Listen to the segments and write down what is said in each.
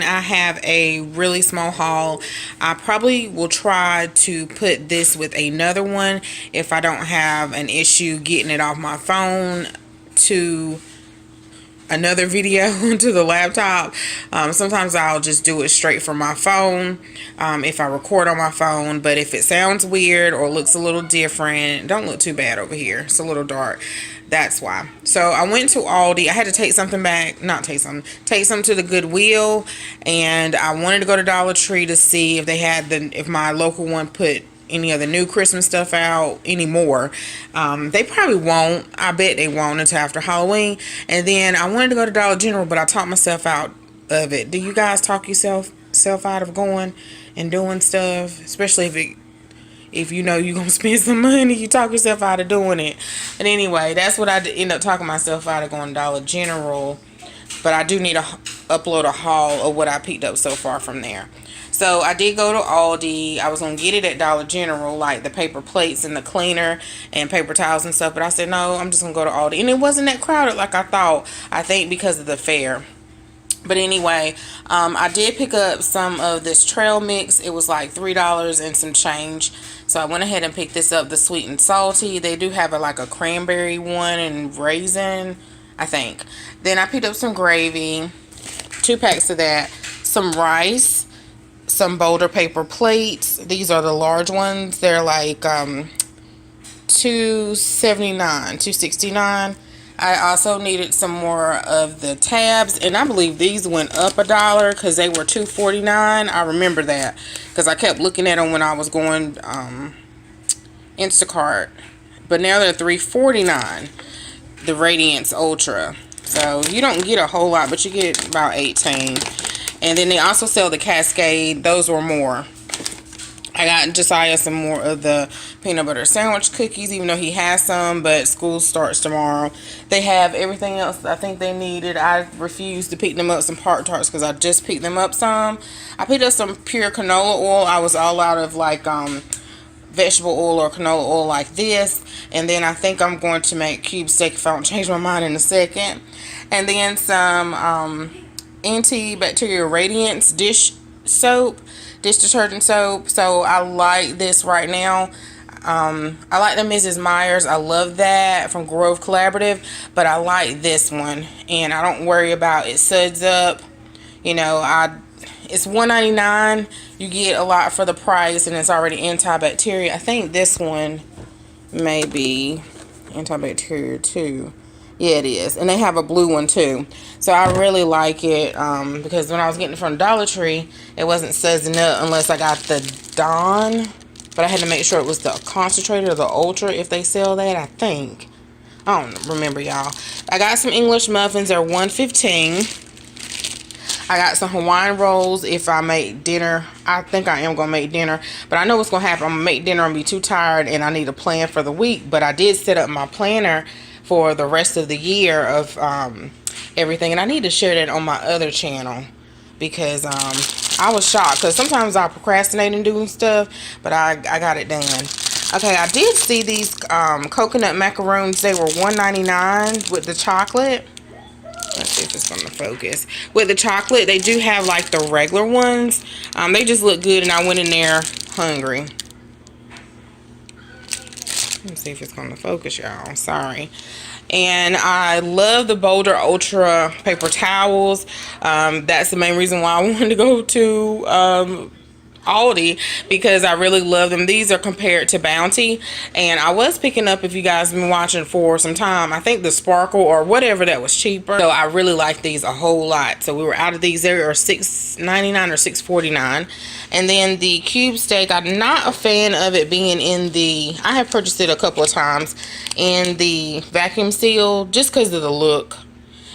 and I have a really small haul. I probably will try to put this with another one if I don't have an issue getting it off my phone to another video to the laptop. Sometimes I'll just do it straight from my phone if I record on my phone, but if it sounds weird or looks a little different, don't look too bad over here, it's a little dark, that's why. So I went to Aldi. I had to take something back, take some to the Goodwill, and I wanted to go to Dollar Tree to see if they had if my local one put any of the new Christmas stuff out anymore. They probably won't. I bet they won't until after Halloween. And then I wanted to go to Dollar General, but I talked myself out of it. Do you guys talk yourself out of going and doing stuff? Especially if you know you're gonna spend some money, you talk yourself out of doing it. But anyway, that's what I end up talking myself out of, going to Dollar General. But I do need to upload a haul of what I picked up so far from there. So I did go to Aldi. I was going to get it at Dollar General, like the paper plates and the cleaner and paper towels and stuff. But I said, no, I'm just going to go to Aldi. And it wasn't that crowded like I thought. I think because of the fair. But anyway, I did pick up some of this trail mix. It was like $3 and some change. So I went ahead and picked this up, the sweet and salty. They do have like a cranberry one and raisin, I think. Then I picked up some gravy, 2 packs of that, some rice, some Boulder paper plates. These are the large ones. They're like $2.79, $2.69. I also needed some more of the tabs, and I believe these went up $1 because they were $2.49. I remember that because I kept looking at them when I was going Instacart, but now they're $3.49. The Radiance Ultra. So you don't get a whole lot, but you get about 18. And then they also sell the Cascade. Those were more. I got Josiah some more of the peanut butter sandwich cookies, even though he has some, but school starts tomorrow. They have everything else I think they needed. I refused to pick them up some Pop Tarts because I just picked them up some. I picked up some pure canola oil. I was all out of like vegetable oil or canola oil like this. And then I think I'm going to make cube steak if I don't change my mind in a second. And then some antibacterial radiance dish detergent soap. So I like this right now. I like the Mrs. Myers. I love that from Grove Collaborative, but I like this one, and I don't worry about it suds up. You know, it's $1.99. You get a lot for the price, and it's already antibacterial. I think this one may be antibacterial too. Yeah, it is. And they have a blue one too. So I really like it because when I was getting it from Dollar Tree, it wasn't sudsing up unless I got the Dawn. But I had to make sure it was the concentrated or the Ultra if they sell that, I think. I don't remember, y'all. I got some English muffins. They're $1.15. I got some Hawaiian rolls if I make dinner. I think I am going to make dinner. But I know what's going to happen. I'm going to make dinner and be too tired, and I need a plan for the week. But I did set up my planner for the rest of the year of everything, and I need to share that on my other channel because I was shocked because sometimes I procrastinate in doing stuff, but I got it done. Okay, I did see these coconut macaroons. They were $1.99 with the chocolate. Let's see if it's going to focus. With the chocolate, they do have like the regular ones. They just look good, and I went in there hungry. Let me see if it's going to focus, y'all. Sorry. And I love the Boulder Ultra paper towels. That's the main reason why I wanted to go to Aldi, because I really love them. These are compared to Bounty, and I was picking up, if you guys have been watching for some time, I think the Sparkle or whatever that was cheaper. So I really like these a whole lot. So we were out of these. They are $6.99 or $6.49. And then the cube steak, I'm not a fan of it being in the, I have purchased it a couple of times in the vacuum seal just because of the look.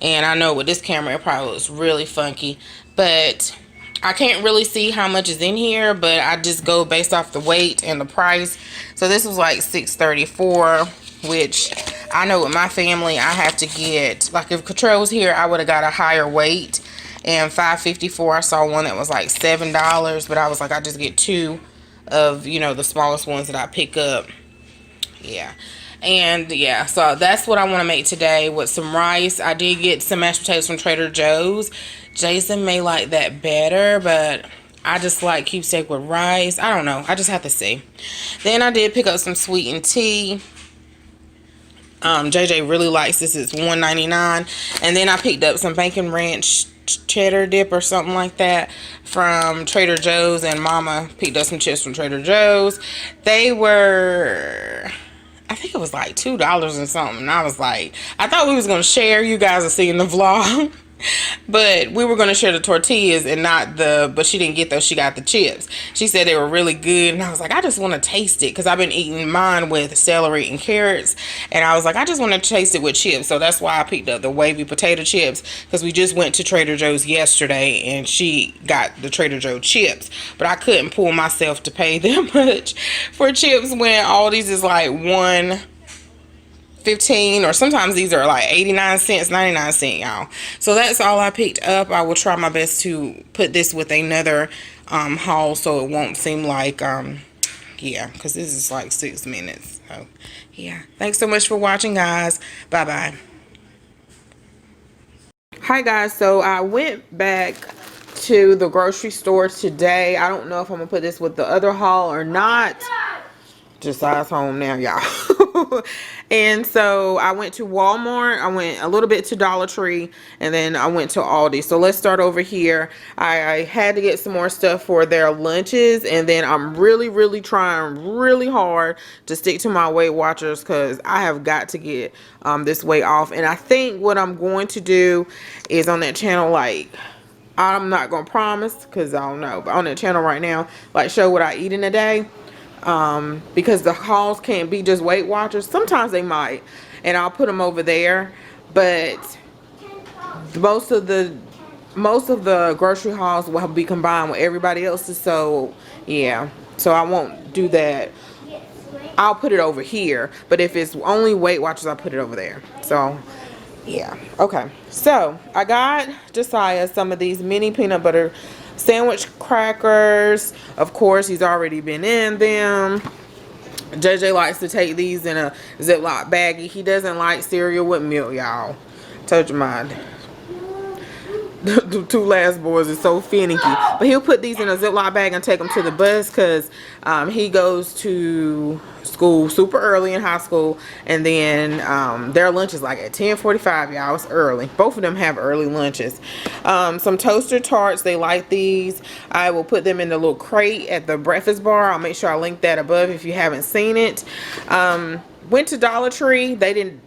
And I know with this camera it probably looks really funky, but I can't really see how much is in here, but I just go based off the weight and the price. So this was like $6.34, which I know with my family I have to get, like if Cottrell was here, I would have got a higher weight. And $5.54, I saw one that was like $7, but I was like, I just get 2 of, you know, the smallest ones that I pick up. Yeah. And yeah, so that's what I want to make today with some rice. I did get some mashed potatoes from Trader Joe's. Jason may like that better, but I just like keepsake with rice. I don't know. I just have to see. Then I did pick up some sweetened tea. JJ really likes this. It's $1.99. And then I picked up some bacon ranch cheddar dip or something like that from Trader Joe's, and Mama picked up some chips from Trader Joe's. They were, I think it was like $2 and something. And I was like, I thought we was gonna share. You guys will see in the vlog. But we were going to share the tortillas and not the, but she didn't get those. She got the chips. She said they were really good. And I was like, I just want to taste it, because I've been eating mine with celery and carrots. And I was like, I just want to taste it with chips. So that's why I picked up the wavy potato chips, because we just went to Trader Joe's yesterday and she got the Trader Joe chips. But I couldn't pull myself to pay that much for chips when Aldi's is like $1.15, or sometimes these are like 89 cents, 99 cents, y'all. So that's all I picked up. I will try my best to put this with another haul, so it won't seem like yeah, because this is like 6 minutes. So yeah, thanks so much for watching, guys. Bye bye. Hi guys, so I went back to the grocery store today. I don't know if I'm gonna put this with the other haul or not. Josiah's home now, y'all. And so I went to Walmart. I went a little bit to Dollar Tree, and then I went to Aldi. So let's start over here. I had to get some more stuff for their lunches, and then I'm really trying really hard to stick to my Weight Watchers, because I have got to get this weight off. And I think what I'm going to do is on that channel, like, I'm not gonna promise because I don't know, but on that channel right now, like, show what I eat in a day. Because the hauls can't be just Weight Watchers. Sometimes they might, and I'll put them over there, but most of the grocery hauls will be combined with everybody else's. So yeah, so I won't do that. I'll put it over here, but if it's only Weight Watchers, I'll put it over there. So yeah, okay. So I got Josiah some of these mini peanut butter sandwich crackers. Of course, he's already been in them. JJ likes to take these in a Ziploc baggie. He doesn't like cereal with milk, y'all. Told you mine. The two last boys are so finicky. But he'll put these in a Ziploc bag and take them to the bus, because he goes to school super early in high school, and then their lunch is like at 10:45, y'all. It's early. Both of them have early lunches. Some toaster tarts, they like these. I will put them in the little crate at the breakfast bar. I'll make sure I link that above if you haven't seen it. Went to Dollar Tree. They didn't.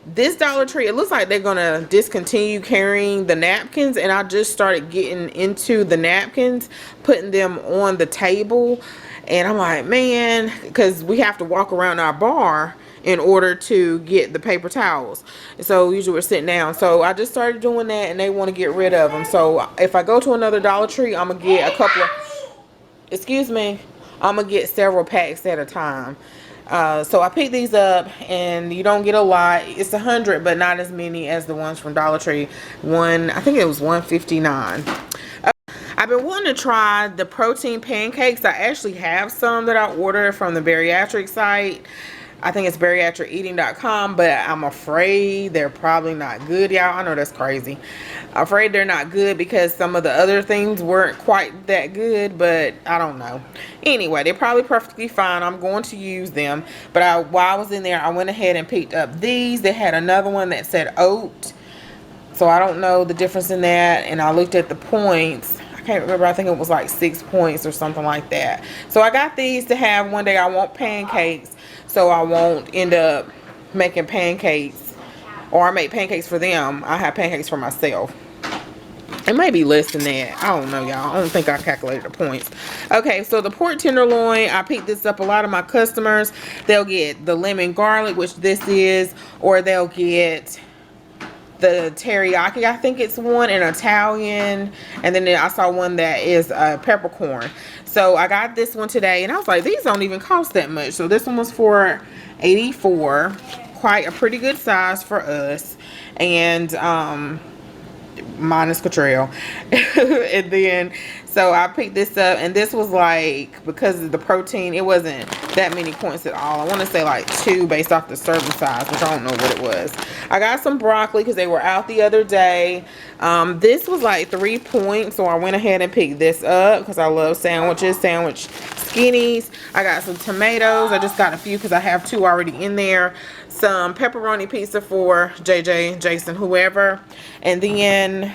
This Dollar Tree, it looks like they're gonna discontinue carrying the napkins, and I just started getting into the napkins, putting them on the table, and I'm like, man, because we have to walk around our bar in order to get the paper towels. So usually we're sitting down. So I just started doing that, and they want to get rid of them. So if I go to another Dollar Tree, I'm gonna get a couple of, excuse me, I'm gonna get several packs at a time. So I picked these up, and you don't get a lot. It's 100, but not as many as the ones from Dollar Tree. I think it was $1.59. I've been wanting to try the protein pancakes. I actually have some that I ordered from the bariatric site. I think it's bariatriceating.com, but I'm afraid they're probably not good, y'all. I know that's crazy. I'm afraid they're not good because some of the other things weren't quite that good, but I don't know. Anyway, they're probably perfectly fine. I'm going to use them. But while I was in there, I went ahead and picked up these. They had another one that said oat. So I don't know the difference in that. And I looked at the points. I can't remember. I think it was like 6 points or something like that. So I got these to have one day. I want pancakes, so I won't end up making pancakes, or I make pancakes for them. I have pancakes for myself. It may be less than that. I don't know, y'all. I don't think I calculated the points. Okay, so the pork tenderloin, I picked this up. A lot of my customers, they'll get the lemon garlic, which this is, or they'll get the teriyaki, I think it's one, an Italian, and then I saw one that is peppercorn. So I got this one today, and I was like, these don't even cost that much. So this one was for $84, quite a pretty good size for us, and minus Cottrell. And then So I picked this up, and this was like, because of the protein, it wasn't that many points at all. I want to say like 2 based off the serving size, which I don't know what it was. I got some broccoli because they were out the other day. This was like 3 points, so I went ahead and picked this up because I love sandwiches, sandwich skinnies. I got some tomatoes. I just got a few because I have 2 already in there. Some pepperoni pizza for JJ, Jason, whoever. And then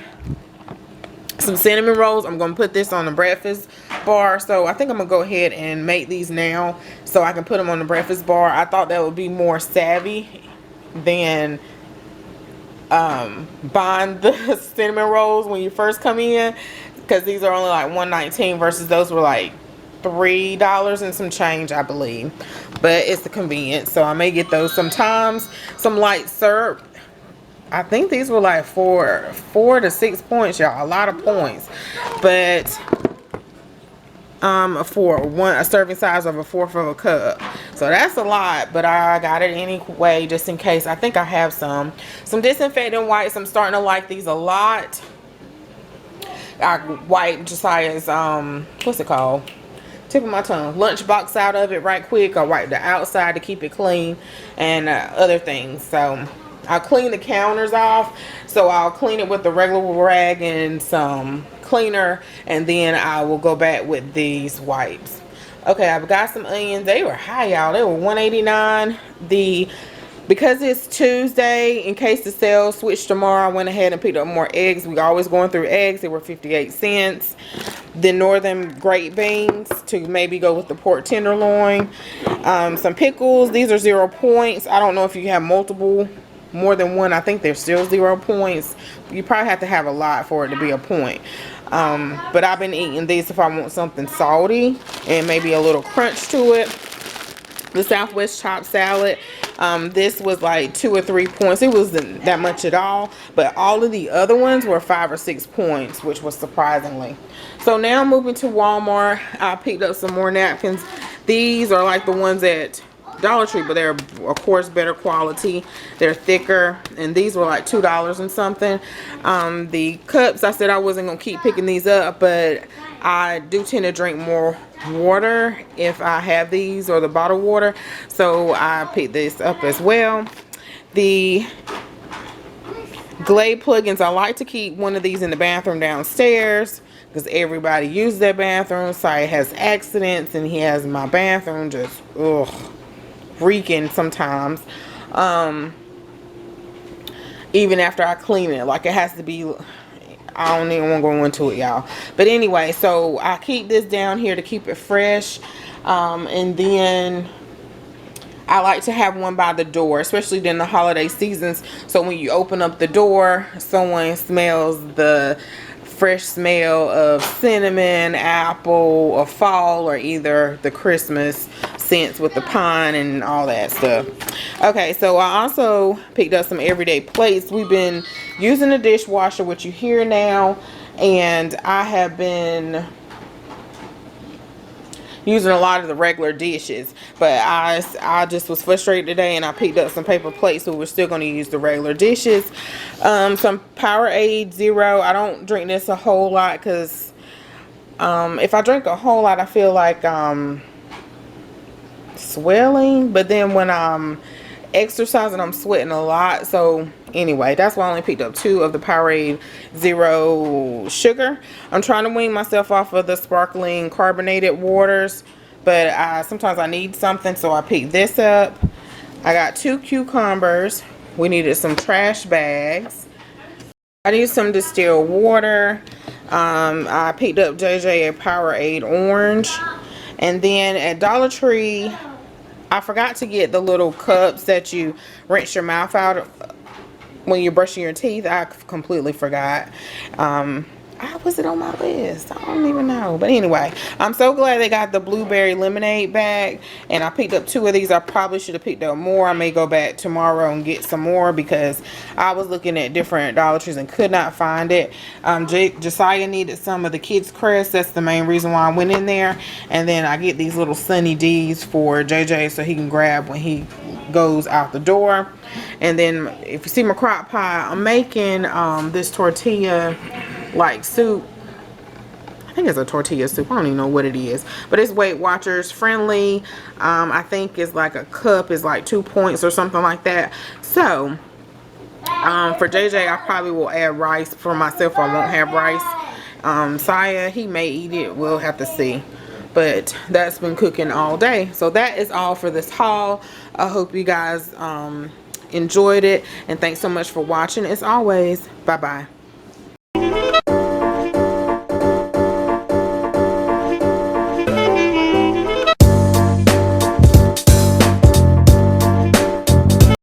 some cinnamon rolls. I'm going to put this on the breakfast bar. So I think I'm going to go ahead and make these now so I can put them on the breakfast bar. I thought that would be more savvy than buying the cinnamon rolls when you first come in, because these are only like $1.19 versus those were like $3 and some change, I believe. But it's the convenience, so I may get those sometimes. Some light syrup. I think these were like 4 to 6 points, y'all. A lot of points. But for a serving size of 1/4 of a cup, so that's a lot, but I got it anyway just in case. I think I have some disinfectant wipes. I'm starting to like these a lot. I wiped Josiah's what's it called, tip of my tongue, lunchbox out of it right quick. I wiped the outside to keep it clean, and other things. So I'll clean the counters off, so I'll clean it with the regular rag and some cleaner, and then I will go back with these wipes. Okay, I've got some onions. They were high, y'all. They were $1.89. Because it's Tuesday, in case the sale switched tomorrow, I went ahead and picked up more eggs. We always going through eggs. They were 58 cents. The northern great beans to maybe go with the pork tenderloin. Some pickles. These are 0 points. I don't know if you have more than one. I think they're still 0 points. You probably have to have a lot for it to be a point. But I've been eating these if I want something salty and maybe a little crunch to it. The Southwest chopped salad. This was like 2 or 3 points. It wasn't that much at all, but all of the other ones were 5 or 6 points, which was surprisingly. So now moving to Walmart, I picked up some more napkins. These are like the ones at Dollar Tree, but they're of course better quality. They're thicker, and these were like $2 and something. The cups, I said I wasn't gonna keep picking these up, but I do tend to drink more water if I have these, or the bottled water, so I picked this up as well. The Glade plugins, I like to keep one of these in the bathroom downstairs because everybody uses their bathroom. So it has accidents, and he has my bathroom just reeking sometimes, even after I clean it. Like, it has to be, I don't even want to go into it, y'all. But anyway, so I keep this down here to keep it fresh. And then I like to have one by the door, especially during the holiday seasons. So when you open up the door, someone smells the fresh smell of cinnamon, apple, or fall, or either the Christmas scents with the pine and all that stuff. Okay, so I also picked up some everyday plates. We've been using the dishwasher, which you hear now, and I have been using a lot of the regular dishes, but I just was frustrated today, and I picked up some paper plates, so we're still going to use the regular dishes. Some Powerade Zero. I don't drink this a whole lot because if I drink a whole lot, I feel like swelling, but then when I'm exercising, I'm sweating a lot. So anyway, that's why I only picked up 2 of the Powerade Zero sugar. I'm trying to wean myself off of the sparkling carbonated waters, but sometimes I need something, so I picked this up. I got 2 cucumbers. We needed some trash bags. I need some distilled water. I picked up JJ a Powerade orange. And then at Dollar Tree, I forgot to get the little cups that you rinse your mouth out when you're brushing your teeth. I completely forgot. Was it on my list? I don't even know. But anyway, I'm so glad they got the blueberry lemonade bag. And I picked up 2 of these. I probably should have picked up more. I may go back tomorrow and get some more because I was looking at different Dollar Trees and could not find it. Josiah needed some of the Kids Crest. That's the main reason why I went in there. And then I get these little Sunny D's for JJ so he can grab when he goes out the door. And then if you see my crock pot, I'm making this tortilla like soup. I think it's a tortilla soup. I don't even know what it is, but it's Weight Watchers friendly. I think it's like a cup is like 2 points or something like that. So for JJ, I probably will add rice. For myself, I won't have rice. Saya, he may eat it. We'll have to see. But that's been cooking all day. So that is all for this haul. I hope you guys enjoyed it. And thanks so much for watching. As always, bye-bye.